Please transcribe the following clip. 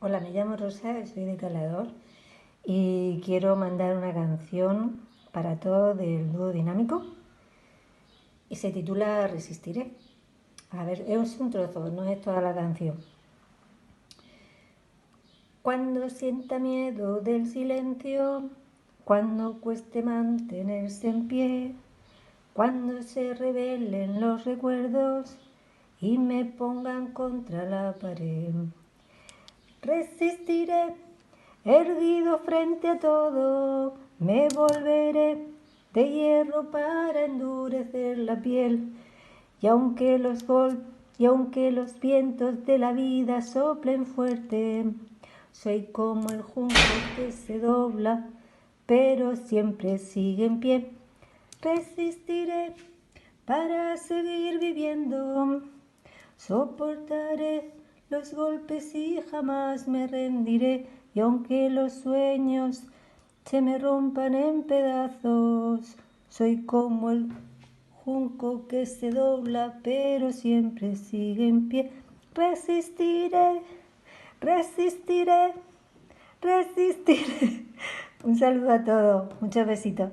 Hola, me llamo Rosa, soy de Calador y quiero mandar una canción para todos del dúo dinámico y se titula Resistiré. A ver, es un trozo, no es toda la canción. Cuando sienta miedo del silencio, cuando cueste mantenerse en pie, cuando se rebelen los recuerdos y me pongan contra la pared. Resistiré, erguido frente a todo, me volveré de hierro para endurecer la piel. Y aunque los vientos de la vida soplen fuerte, soy como el junco que se dobla, pero siempre sigue en pie. Resistiré para seguir viviendo. Soportaré los golpes y jamás me rendiré. Y aunque los sueños se me rompan en pedazos, soy como el junco que se dobla, pero siempre sigue en pie. Resistiré, resistiré, resistiré. Un saludo a todos. Muchos besitos.